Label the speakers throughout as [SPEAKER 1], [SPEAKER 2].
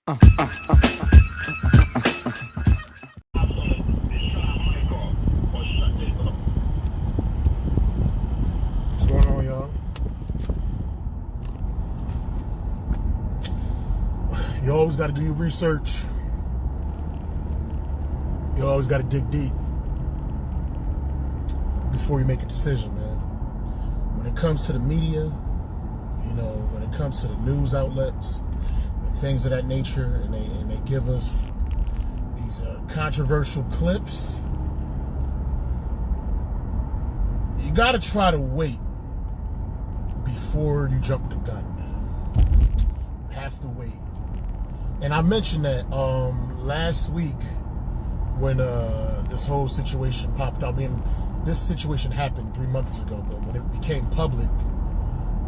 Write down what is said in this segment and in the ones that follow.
[SPEAKER 1] What's going on, y'all? You always got to do your research. You always got to dig deep before you make a decision, man. When it comes to the media, you know, when it comes to the news outlets and things of that nature, and they give us these controversial clips, you got to try to wait before you jump the gun, man. You have to wait. And I mentioned that last week when this whole situation popped up. I mean, this situation happened 3 months ago, but when it became public,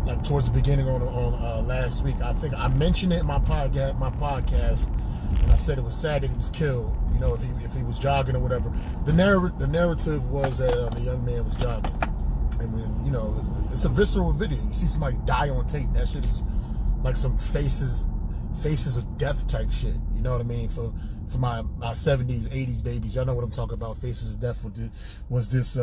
[SPEAKER 1] like towards the beginning on last week, I think I mentioned it in my podcast, and I said it was sad that he was killed. You know, if he was jogging or whatever. The narrative was that the young man was jogging, and when, you know, it's a visceral video. You see somebody die on tape. That shit is like some faces of death type shit. You know what I mean? For my 70s, 80s babies, y'all know what I'm talking about. Faces of Death was this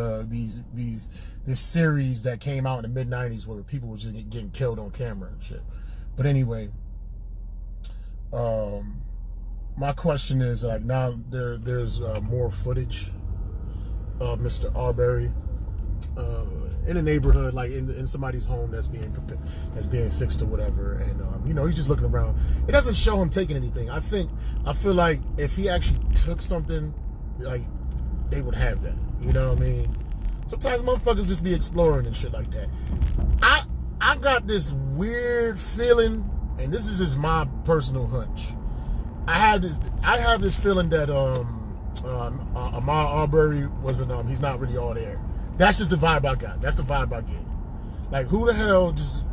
[SPEAKER 1] this series that came out in the mid 90s where people were just getting killed on camera and shit. But anyway, my question is, like, now there's more footage of Mr. Arbery in a neighborhood, like in somebody's home that's being fixed or whatever, and you know, he's just looking around. It doesn't show him taking anything. I feel like if he actually took something, like, they would have that. You know what I mean? Sometimes motherfuckers just be exploring and shit like that. I got this weird feeling, and this is just my personal hunch. I have this feeling that Ahmaud Arbery wasn't he's not really all there. That's just the vibe I got. That's the vibe I get. Like, who the hell just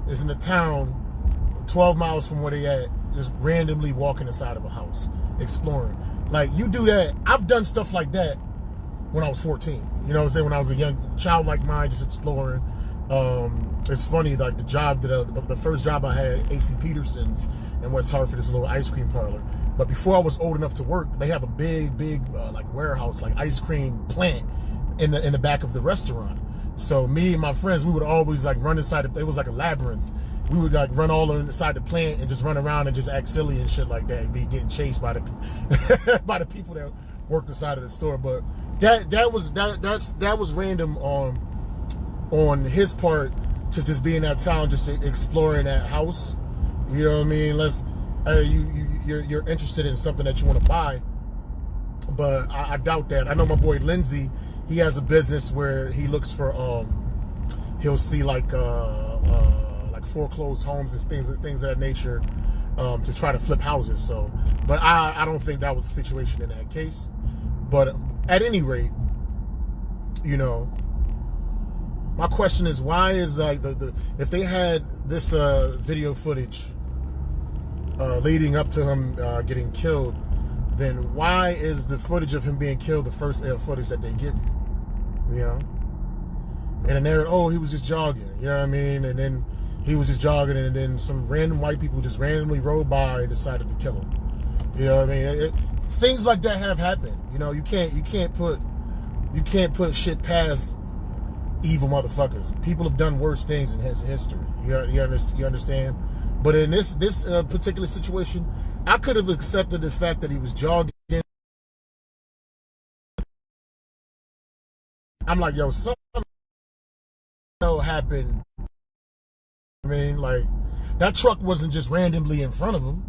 [SPEAKER 1] is in a town 12 miles from where they at, just randomly walking inside of a house, exploring? Like, you do that. I've done stuff like that when I was 14. You know what I'm saying? When I was a young child like mine, just exploring. It's funny, like the first job I had, AC Peterson's in West Hartford, this little ice cream parlor. But before I was old enough to work, they have a big like warehouse, like ice cream plant in the back of the restaurant. So me and my friends, we would always like run inside. It was like a labyrinth. We would like run all inside the plant and just run around and just act silly and shit like that, and be getting chased by the by the people that worked inside of the store. But that was random on his part to just be in that town, just exploring that house. You know what I mean? You're interested in something that you want to buy, but I doubt that. I know my boy Lindsay. He has a business where he looks for he'll see like foreclosed homes and things of that nature to try to flip houses. So, but I don't think that was the situation in that case. But at any rate, you know, my question is, why is like if they had this video footage leading up to him getting killed, then why is the footage of him being killed the first footage that they give you? You know? And then they're, oh, he was just jogging. You know what I mean? And then he was just jogging, and then some random white people just randomly rode by and decided to kill him. You know what I mean? Things like that have happened. You know, you can't put shit past evil motherfuckers. People have done worse things in history. You understand? But in this particular situation, I could have accepted the fact that he was jogging. I'm like, yo, something happened. I mean, like, that truck wasn't just randomly in front of him.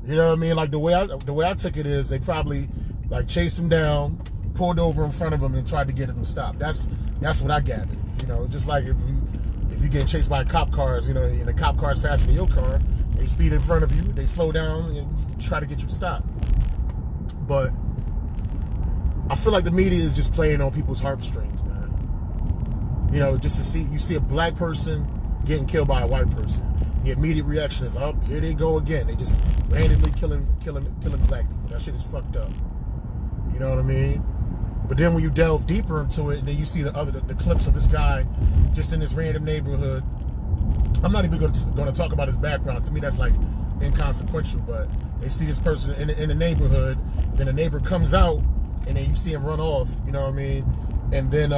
[SPEAKER 1] You know what I mean? Like, the way I took it is they probably like chased him down, pulled over in front of him, and tried to get him to stop. That's what I gathered. You know, just like if you get chased by cop cars, you know, and the cop car's faster than your car, they speed in front of you, they slow down and try to get you to stop. But I feel like the media is just playing on people's heartstrings, man. You know, just to see a black person getting killed by a white person, the immediate reaction is, oh, here they go again. They just randomly killing black people. That shit is fucked up. You know what I mean? But then when you delve deeper into it, and then you see the clips of this guy just in this random neighborhood. I'm not even going to talk about his background. To me, that's like inconsequential, but they see this person in the neighborhood, then the neighbor comes out, and then you see him run off, you know what I mean? And then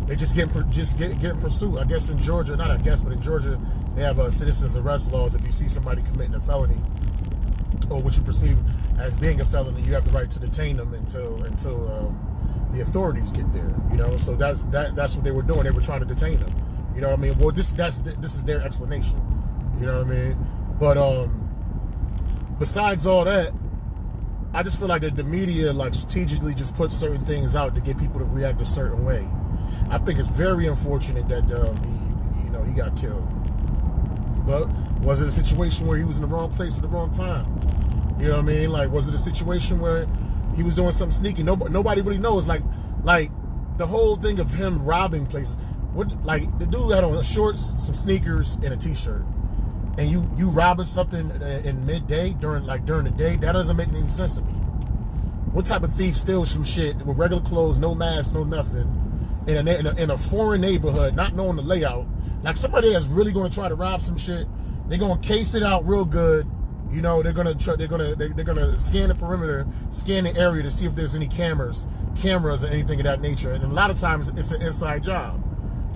[SPEAKER 1] they just get in pursuit. I guess in Georgia, not I guess, but in Georgia, they have citizens arrest laws. If you see somebody committing a felony, or what you perceive as being a felony, you have the right to detain them until the authorities get there. You know, so that's what they were doing. They were trying to detain them. You know what I mean? Well, this is their explanation. You know what I mean? But besides all that, I just feel like that the media like strategically just puts certain things out to get people to react a certain way. I think it's very unfortunate that he got killed. But was it a situation where he was in the wrong place at the wrong time? You know what I mean? Like, was it a situation where he was doing something sneaky? Nobody really knows. Like the whole thing of him robbing places. Like the dude had on shorts, some sneakers, and a t-shirt. And you robbing something in midday during the day, that doesn't make any sense to me. What type of thief steals some shit with regular clothes, no mask, no nothing, in a foreign neighborhood, not knowing the layout? Like somebody that's really going to try to rob some shit, they're going to case it out real good. You know, they're gonna scan the perimeter, scan the area to see if there's any cameras or anything of that nature. And a lot of times it's an inside job.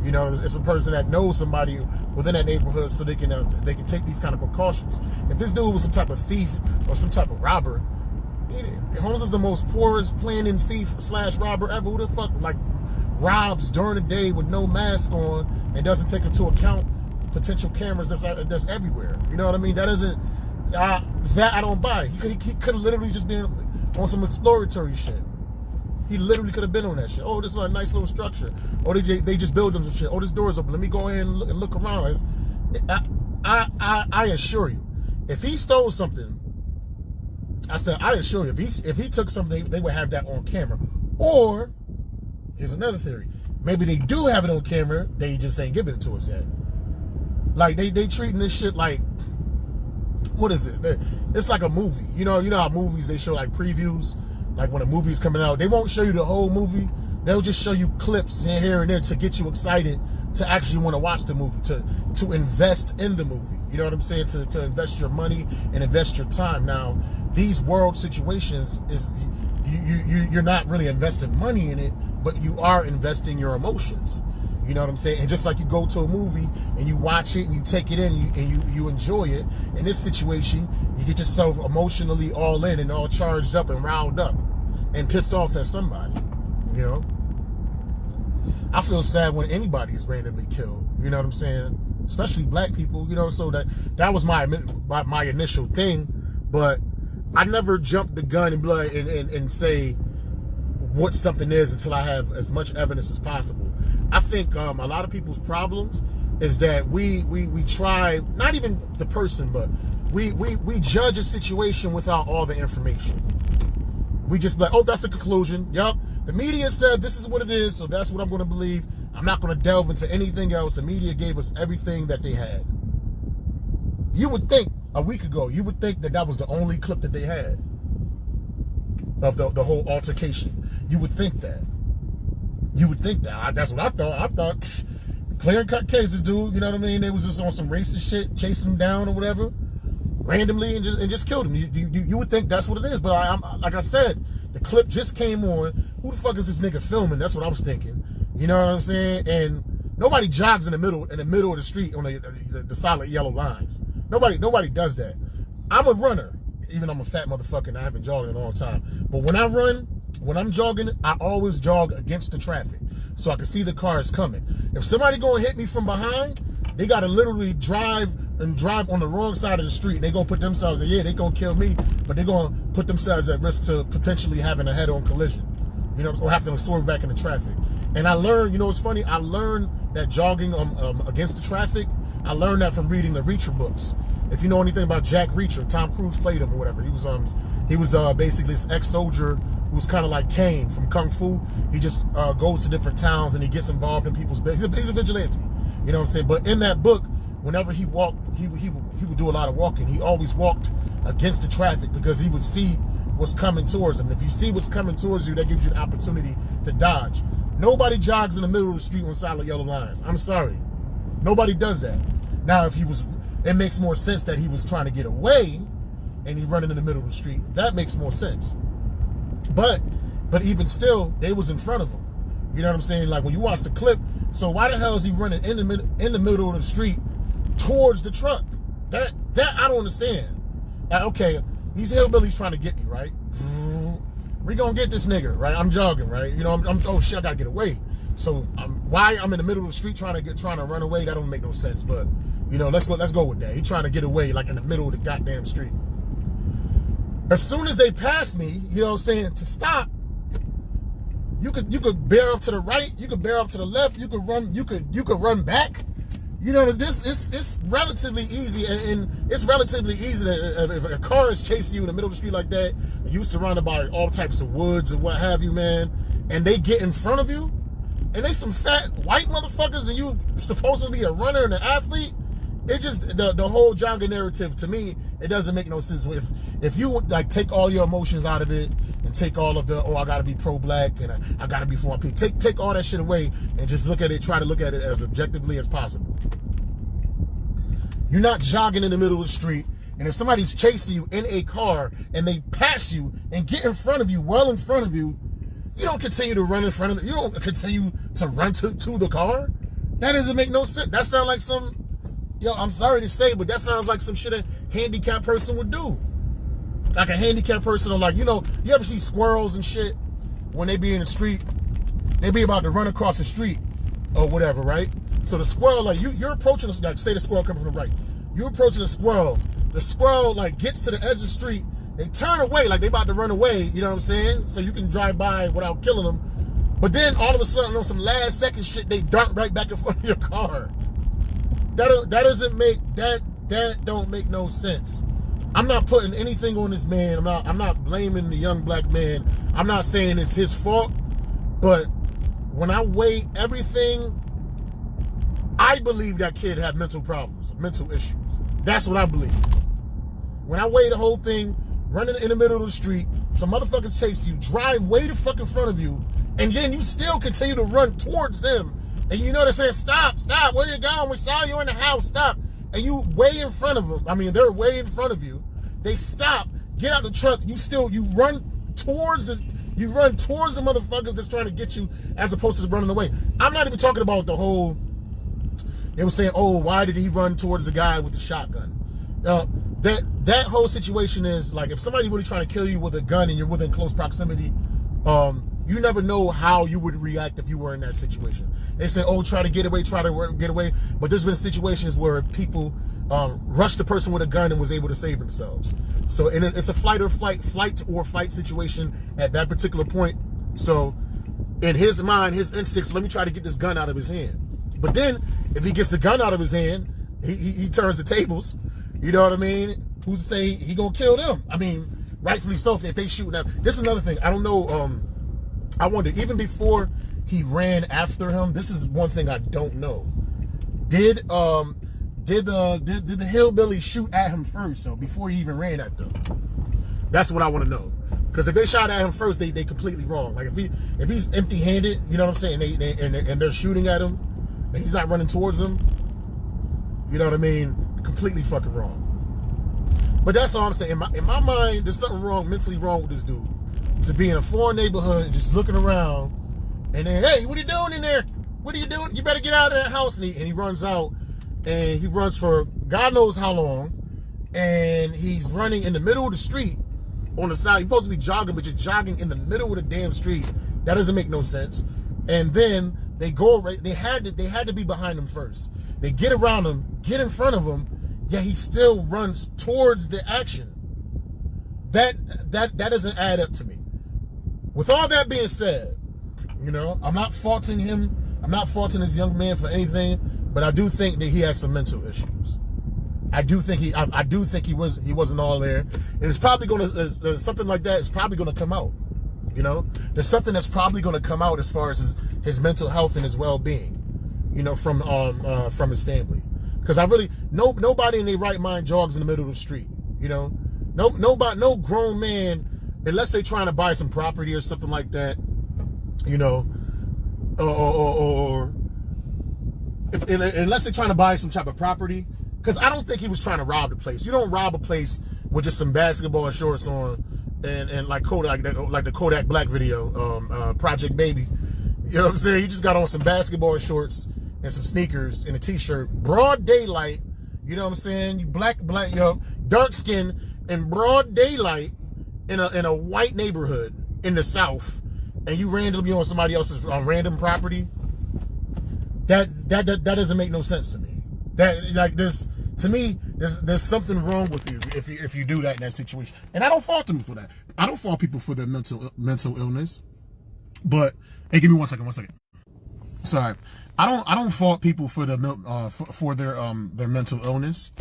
[SPEAKER 1] You know, it's a person that knows somebody within that neighborhood, so they can take these kind of precautions. If this dude was some type of thief or some type of robber, Holmes is the most poorest planning thief / robber ever. Who the fuck like robs during the day with no mask on and doesn't take into account potential cameras that's everywhere? You know what I mean? That isn't that I don't buy. He could have literally just been on some exploratory shit. He literally could have been on that shit. Oh, this is a nice little structure. Oh, they just build them some shit. Oh, this door's open. Let me go ahead and look around. I assure you, if he stole something, I assure you, if he took something, they would have that on camera. Or, here's another theory. Maybe they do have it on camera. They just ain't giving it to us yet. Like, they treating this shit like, what is it? It's like a movie. You know how movies, they show like previews? Like when a movie's coming out, they won't show you the whole movie. They'll just show you clips here and there to get you excited to actually want to watch the movie, to invest in the movie. You know what I'm saying? To invest your money and invest your time. Now, these world situations is you're not really investing money in it, but you are investing your emotions. You know what I'm saying? And just like you go to a movie and you watch it and you take it in and you enjoy it, in this situation, you get yourself emotionally all in and all charged up and riled up and pissed off at somebody, you know? I feel sad when anybody is randomly killed, you know what I'm saying? Especially black people, you know, so that was my initial thing, but I never jumped the gun and say what something is until I have as much evidence as possible. I think a lot of people's problems is that we try, not even the person, but we judge a situation without all the information. We just be like, oh, that's the conclusion. Yup. The media said this is what it is, so that's what I'm going to believe. I'm not going to delve into anything else. The media gave us everything that they had. You would think a week ago, you would think that was the only clip that they had of the whole altercation. You would think that. You would think that. That's what I thought. I thought clear and cut cases, dude. You know what I mean? They was just on some racist shit, chasing him down or whatever, randomly, and just killed him. You would think that's what it is. But I'm like I said, the clip just came on. Who the fuck is this nigga filming? That's what I was thinking. You know what I'm saying? And nobody jogs in the middle of the street on the solid yellow lines. Nobody does that. I'm a runner. Even though I'm a fat motherfucker and I haven't jogged in a long time. But when I run, when I'm jogging, I always jog against the traffic so I can see the cars coming. If somebody gonna hit me from behind, they gotta literally drive on the wrong side of the street. They gonna put themselves, they gonna kill me, but they gonna put themselves at risk to potentially having a head-on collision. You know, or have to swerve back into traffic. And I learned, you know what's funny? I learned that jogging against the traffic, I learned that from reading the Reacher books. If you know anything about Jack Reacher, Tom Cruise played him or whatever. He was basically this ex-soldier who was kind of like Kane from Kung Fu. He just goes to different towns and he gets involved in people's business. He's a vigilante, you know what I'm saying? But in that book, whenever he walked, he would do a lot of walking. He always walked against the traffic because he would see what's coming towards him. And if you see what's coming towards you, that gives you an opportunity to dodge. Nobody jogs in the middle of the street on solid yellow lines. I'm sorry. Nobody does that. Now, if he was it makes more sense that he was trying to get away and he running in the middle of the street. That makes more sense. But even still, they was in front of him. You know what I'm saying? Like when you watch the clip, so why the hell is he running in the middle of the street towards the truck? That I don't understand. Like, okay, these hillbillies trying to get me, right? We gonna get this nigga, right? I'm jogging, right? You know, I'm oh shit, I gotta get away. So why I'm in the middle of the street trying to run away? That don't make no sense. But you know, let's go with that. He trying to get away, like in the middle of the goddamn street. As soon as they pass me, you know what I'm saying, to stop, you could bear up to the right, you could bear up to the left, you could run back. You know, it's relatively easy, and it's relatively easy that if a car is chasing you in the middle of the street like that, and you surrounded by all types of woods and what have you, man, and they get in front of you, and they some fat white motherfuckers, and you supposed to be a runner and an athlete. It just the whole jogging narrative, to me, it doesn't make no sense. If you like take all your emotions out of it and take all of the I gotta be pro-black and I gotta be for my people, take all that shit away and just look at it, try to look at it as objectively as possible. You're not jogging in the middle of the street, and if somebody's chasing you in a car and they pass you and get in front of you, well in front of you, you don't continue to run in front of it. You don't continue to run to the car. That doesn't make no sense. That sounds like some, I'm sorry to say, but that sounds like some shit a handicapped person would do. Like a handicapped person, or like, you ever see squirrels and shit when they be in the street, they be about to run across the street or whatever, right? So the squirrel, like you're approaching, like say the squirrel coming from the right, you're approaching the squirrel like gets to the edge of the street, they turn away like they about to run away, you know what I'm saying? So you can drive by without killing them. But then all of a sudden on some last second shit, they dart right back in front of your car. That doesn't make, that don't make no sense. I'm not putting anything on this man. I'm not blaming the young black man. I'm not saying it's his fault, but when I weigh everything, I believe that kid had mental problems, mental issues. That's what I believe. When I weigh the whole thing, running in the middle of the street, some motherfuckers chase you, drive way the fuck in front of you, and then you still continue to run towards them. And you know they're saying, stop, where you going? We saw you in the house, stop. And you way in front of them. I mean, they're way in front of you. They stop, get out the truck, you run towards the motherfuckers that's trying to get you as opposed to running away. I'm not even talking about the whole, they were saying, oh, why did he run towards the guy with the shotgun? That whole situation is like, if somebody really trying to kill you with a gun and you're within close proximity, you never know how you would react if you were in that situation. They say, oh, try to get away. But there's been situations where people rushed the person with a gun and was able to save themselves. So it's a flight or fight situation at that particular point. So in his mind, his instincts, let me try to get this gun out of his hand. But then if he gets the gun out of his hand, he turns the tables. You know what I mean? Who's to say he gonna kill them? I mean, rightfully so if they shoot now. This is another thing. I don't know. I wonder, even before he ran after him, this is one thing I don't know. Did the hillbilly shoot at him first, so before he even ran at them? That's what I want to know. Because if they shot at him first, they completely wrong. Like if he's empty-handed, you know what I'm saying, and they're shooting at him, and he's not running towards them, you know what I mean? Completely fucking wrong. But that's all I'm saying. In my mind, there's something wrong, mentally wrong with this dude. To be in a foreign neighborhood and just looking around, and then, hey, what are you doing in there? What are you doing? You better get out of that house. And he runs out, and he runs for God knows how long, and he's running in the middle of the street on the side. You're supposed to be jogging, but you're jogging in the middle of the damn street. That doesn't make no sense. And then they go right. They had to be behind him first. They get around him, get in front of him, yet he still runs towards the action. That doesn't add up to me. With all that being said, I'm not faulting him. I'm not faulting this young man for anything, but I do think that he has some mental issues. I do think he wasn't all there, and it's probably gonna something like that is probably gonna come out. There's something that's probably gonna come out as far as his mental health and his well-being. From his family, because nobody in their right mind jogs in the middle of the street. No grown man, unless they trying to buy some property or something like that, or unless they're trying to buy some type of property Because I don't think he was trying to rob the place. You don't rob a place with just some basketball shorts on and like Kodak, like the Kodak Black video, Project Baby. You know what I'm saying? You just got on some basketball shorts and some sneakers and a t-shirt, broad daylight. You know what I'm saying? You black, you know, dark skin in broad daylight in a white neighborhood in the South, and you randomly on somebody else's random property. That doesn't make no sense to me. That like this to me, there's something wrong with you if you do that in that situation. And I don't fault them for that. I don't fault people for their mental illness. But hey, give me 1 second. Sorry, I don't fault people for their mental illness.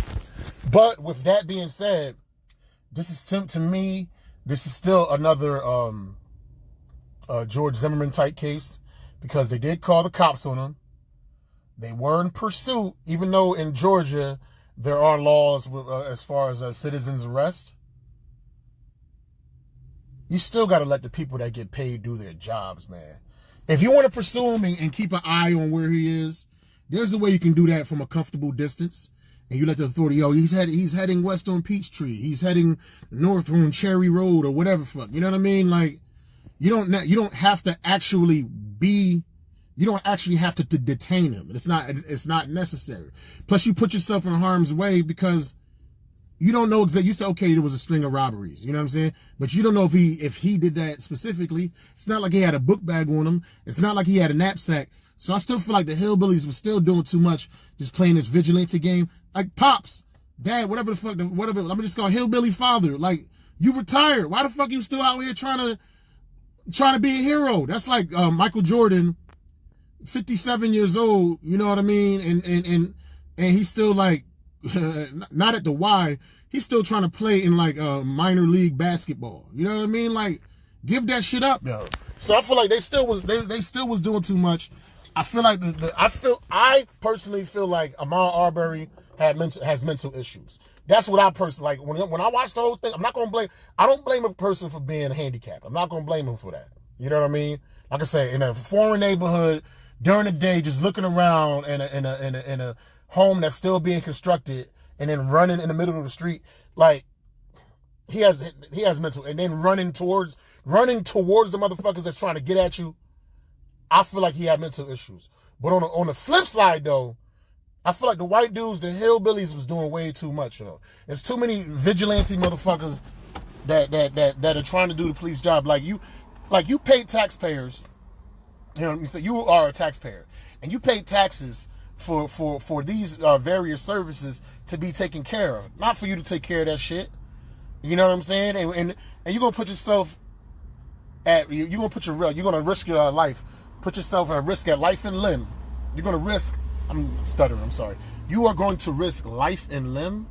[SPEAKER 1] But with that being said, this is to me, this is still another George Zimmerman type case, because they did call the cops on him. They were in pursuit, even though in Georgia there are laws as far as citizens arrest. You still got to let the people that get paid do their jobs, man. If you want to pursue him and keep an eye on where he is, there's a way you can do that from a comfortable distance. And you let the authority, he's heading west on Peachtree. He's heading north on Cherry Road or whatever fuck. You know what I mean? Like, you don't have to actually have to detain him. It's not necessary. Plus, you put yourself in harm's way because you don't know exactly. You say, okay, there was a string of robberies. You know what I'm saying? But you don't know if he did that specifically. It's not like he had a book bag on him. It's not like he had a knapsack. So I still feel like the Hillbillies were still doing too much, just playing this vigilante game. Like, Pops, Dad, whatever the fuck, whatever. Let me just call Hillbilly Father. Like, you retired. Why the fuck are you still out here trying to be a hero? That's like Michael Jordan, 57 years old. You know what I mean? And he's still like, not at the Y. He's still trying to play in like minor league basketball. You know what I mean? Like, give that shit up, yo. So I feel like they still was doing too much. I feel like I personally feel like Ahmaud Arbery has mental issues. That's what I personally like. When I watch the whole thing, I don't blame a person for being handicapped. I'm not gonna blame him for that. You know what I mean? Like I say, in a foreign neighborhood during the day, just looking around in a home that's still being constructed, and then running in the middle of the street, like he has mental, and then running towards the motherfuckers that's trying to get at you. I feel like he had mental issues. But on the flip side, though, I feel like the white dudes, the Hillbillies, was doing way too much, yo. There's too many vigilante motherfuckers that are trying to do the police job. Like you pay taxpayers. You know, you are a taxpayer, and you pay taxes for these various services to be taken care of, not for you to take care of that shit. You know what I'm saying? And you're gonna put yourself you're gonna risk your life. Put yourself at risk at life and limb. You're going to risk, I'm stuttering, I'm sorry. You are going to risk life and limb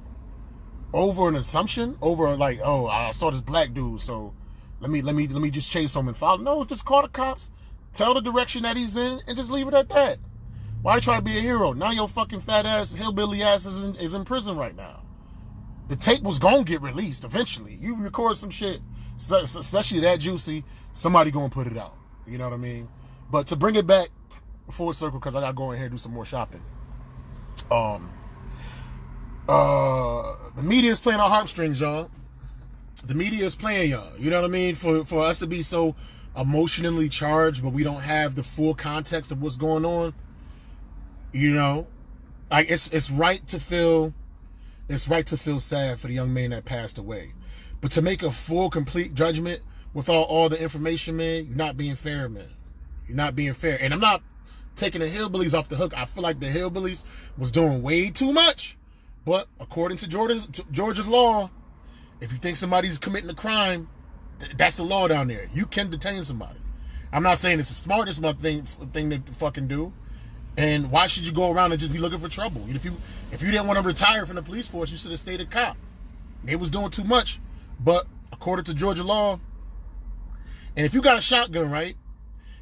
[SPEAKER 1] over an assumption, over like, oh, I saw this black dude, so let me just chase him and follow. No, just call the cops, tell the direction that he's in, and just leave it at that. Why you try to be a hero? Now your fucking fat ass, hillbilly ass is in prison right now. The tape was going to get released eventually. You record some shit, especially that juicy, somebody going to put it out. You know what I mean? But to bring it back full circle, because I got to go in here and do some more shopping. The media is playing our heartstrings, y'all. The media is playing y'all. You know what I mean? For us to be so emotionally charged, but we don't have the full context of what's going on. You know, like it's right to feel sad for the young man that passed away, but to make a full, complete judgment without all the information, man, you're not being fair, man. You're not being fair. And I'm not taking the Hillbillies off the hook. I feel like the Hillbillies was doing way too much. But according to Georgia's law, if you think somebody's committing a crime, that's the law down there. You can detain somebody. I'm not saying it's the smartest thing to fucking do. And why should you go around and just be looking for trouble? If you didn't want to retire from the police force, you should have stayed a cop. They was doing too much. But according to Georgia law, and if you got a shotgun, right?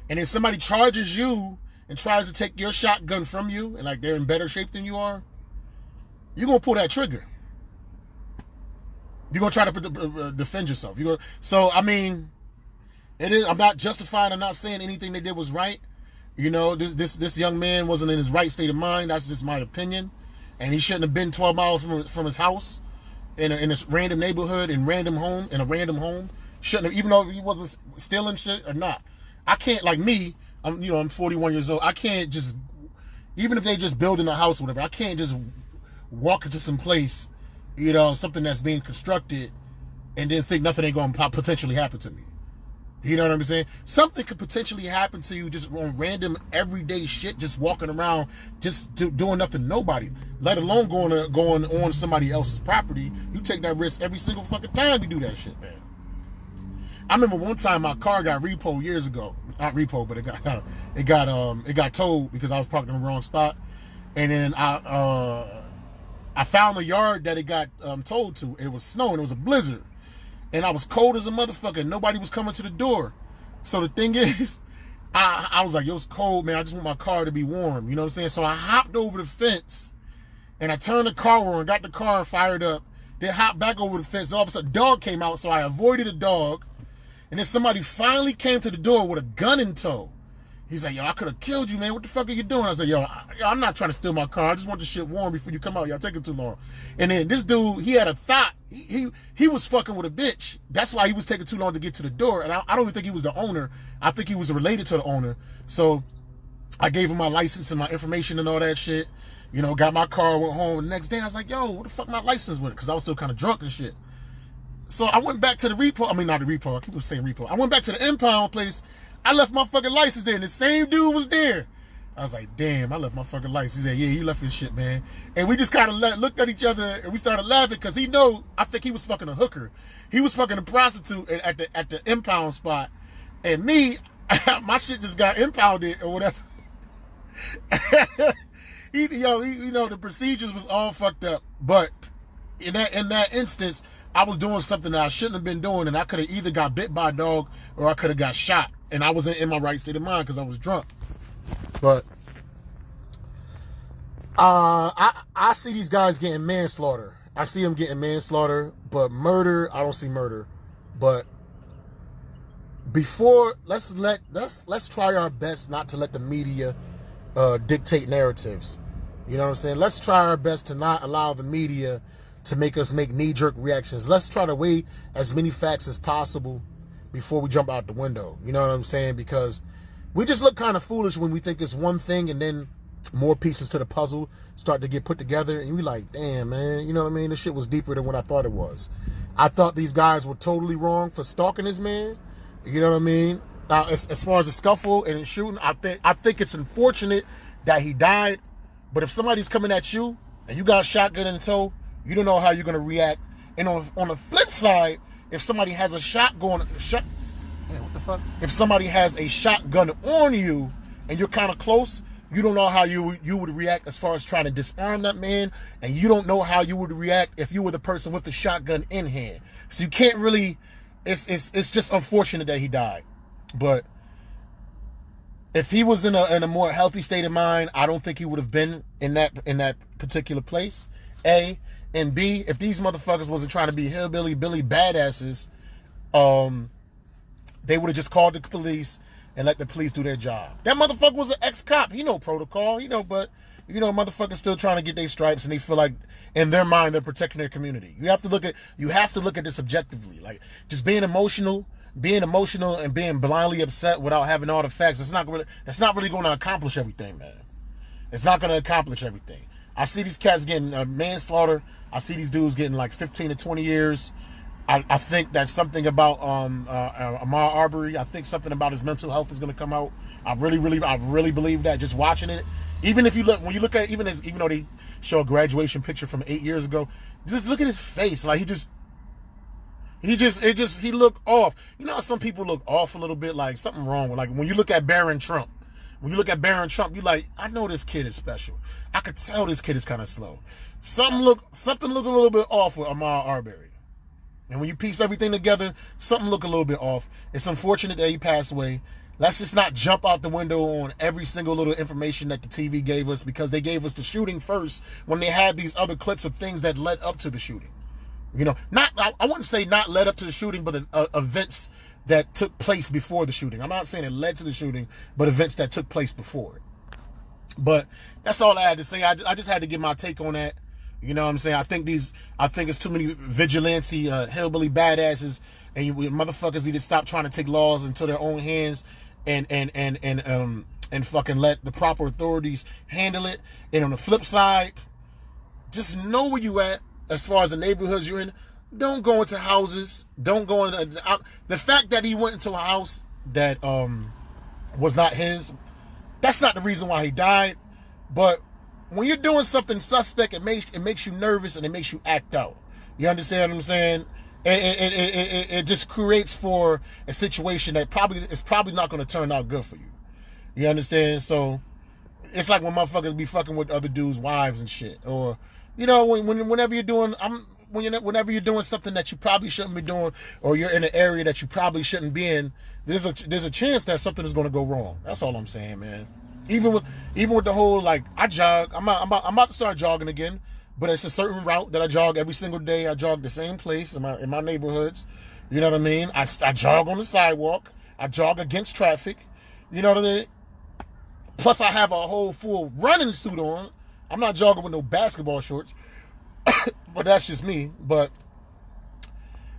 [SPEAKER 1] And then somebody charges you and tries to take your shotgun from you, and like they're in better shape than you are, you're going to pull that trigger. You're going to try to defend yourself. So, I mean, it is. I'm not justifying. I'm not saying anything they did was right. You know, this young man wasn't in his right state of mind. That's just my opinion. and he shouldn't have been 12 miles from his house in a random neighborhood in a random home. Shouldn't have, even though he wasn't stealing shit or not. I can't, like me, I'm 41 years old. I can't just, even if they just building a house or whatever, I can't just walk into some place, something that's being constructed, and then think nothing ain't going to potentially happen to me. You know what I'm saying? Something could potentially happen to you just on random everyday shit, just walking around, just doing nothing to nobody, let alone going on somebody else's property. You take that risk every single fucking time you do that shit, man. I remember one time my car got repoed years ago. Not repoed, but it got towed because I was parked in the wrong spot. And then I found the yard that it got towed to. It was snowing. It was a blizzard. And I was cold as a motherfucker. Nobody was coming to the door. So the thing is, I was like, yo, it's cold, man. I just want my car to be warm. You know what I'm saying? So I hopped over the fence and I turned the car on, got the car fired up, then hopped back over the fence. And all of a sudden, a dog came out, so I avoided a dog. And then somebody finally came to the door with a gun in tow. He's like, yo, I could have killed you, man. What the fuck are you doing? I was like, yo, I'm not trying to steal my car. I just want the shit warm before you come out. Y'all taking too long. And then this dude, he had a thought. He was fucking with a bitch. That's why he was taking too long to get to the door. And I don't even think he was the owner. I think he was related to the owner. So I gave him my license and my information and all that shit. Got my car, went home. The next day, I was like, yo, what the fuck my license with? Because I was still kind of drunk and shit. So I went back to the repo. I mean, not the repo. I keep saying repo. I went back to the impound place. I left my fucking license there, and the same dude was there. I was like, damn, I left my fucking license. He said, yeah, you left your shit, man. And we just kind of looked at each other, and we started laughing, because I think he was fucking a hooker. He was fucking a prostitute at the impound spot. And me, my shit just got impounded or whatever. The procedures was all fucked up. But in that instance, I was doing something that I shouldn't have been doing, and I could have either got bit by a dog or I could have got shot. And I wasn't in my right state of mind because I was drunk. But I see these guys getting manslaughter. I see them getting manslaughter, but murder, I don't see murder. But before, let's try our best not to let the media dictate narratives. You know what I'm saying? Let's try our best to not allow the media to make us make knee-jerk reactions. Let's try to weigh as many facts as possible before we jump out the window. You know what I'm saying? Because we just look kind of foolish when we think it's one thing and then more pieces to the puzzle start to get put together and we like, damn, man, you know what I mean? This shit was deeper than what I thought it was. I thought these guys were totally wrong for stalking this man. You know what I mean? Now, as far as the scuffle and the shooting, I think it's unfortunate that he died. But if somebody's coming at you and you got a shotgun in tow, you don't know how you're going to react. And on the flip side, if somebody has a if somebody has a shotgun on you and you're kind of close, you don't know how you would react as far as trying to disarm that man, and you don't know how you would react if you were the person with the shotgun in hand. So you can't really. It's just unfortunate that he died, but if he was in a more healthy state of mind, I don't think he would have been in that particular place. A. And B, if these motherfuckers wasn't trying to be hillbilly Billy badasses, they would have just called the police and let the police do their job. That motherfucker was an ex-cop. He know protocol, but motherfuckers still trying to get their stripes, and they feel like in their mind they're protecting their community. You have to look at this objectively. Like, just being emotional and being blindly upset without having all the facts, that's not really going to accomplish everything, man. It's not going to accomplish everything. I see these cats getting manslaughter. I see these dudes getting like 15 to 20 years. I think that something about Ahmaud Arbery, I think something about his mental health is going to come out. I really believe that, just watching it. Even if when you look at even though they show a graduation picture from 8 years ago, just look at his face. Like he looked off. You know how some people look off a little bit, like something wrong with, like when you look at Barron Trump. When you look at Barron Trump, you're like, I know this kid is special. I could tell this kid is kind of slow. Something look a little bit off with Ahmaud Arbery. And when you piece everything together, something look a little bit off. It's unfortunate that he passed away. Let's just not jump out the window on every single little information that the TV gave us, because they gave us the shooting first when they had these other clips of things that led up to the shooting. I wouldn't say not led up to the shooting, but events that took place before the shooting. I'm not saying it led to the shooting, but events that took place before it. But that's all I had to say. I just had to give my take on that. You know what I'm saying? I think it's too many vigilante, hillbilly badasses, and you motherfuckers need to stop trying to take laws into their own hands and fucking let the proper authorities handle it. And on the flip side, just know where you at as far as the neighborhoods you're in. Don't go into houses. Don't go in. The fact that he went into a house that was not his, that's not the reason why he died. But when you're doing something suspect, it makes you nervous and it makes you act out. You understand what I'm saying? It just creates for a situation that is probably not going to turn out good for you. You understand? So it's like when motherfuckers be fucking with other dudes' wives and shit, or you know, whenever you're doing whenever you're doing something that you probably shouldn't be doing, or you're in an area that you probably shouldn't be in, there's a chance that something is going to go wrong. That's all I'm saying, man. Even with the whole, like, I jog. I'm about to start jogging again, but it's a certain route that I jog every single day. I jog the same place in my neighborhoods. You know what I mean? I jog on the sidewalk. I jog against traffic. You know what I mean? Plus, I have a whole full running suit on. I'm not jogging with no basketball shorts. But that's just me. But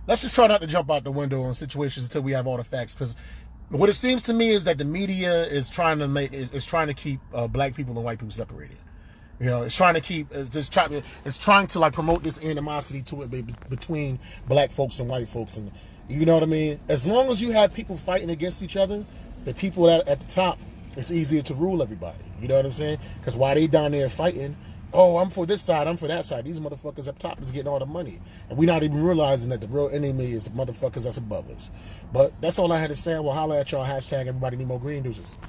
[SPEAKER 1] let's just try not to jump out the window on situations until we have all the facts. Because what it seems to me is that the media is trying to keep black people and white people separated. You know, it's trying to like promote this animosity to it between black folks and white folks, and you know what I mean. As long as you have people fighting against each other, the people at the top, it's easier to rule everybody. You know what I'm saying? Because while they down there fighting, oh, I'm for this side, I'm for that side, these motherfuckers up top is getting all the money. And we're not even realizing that the real enemy is the motherfuckers that's above us. But that's all I had to say. I will holler at y'all. Hashtag everybody need more green deuces.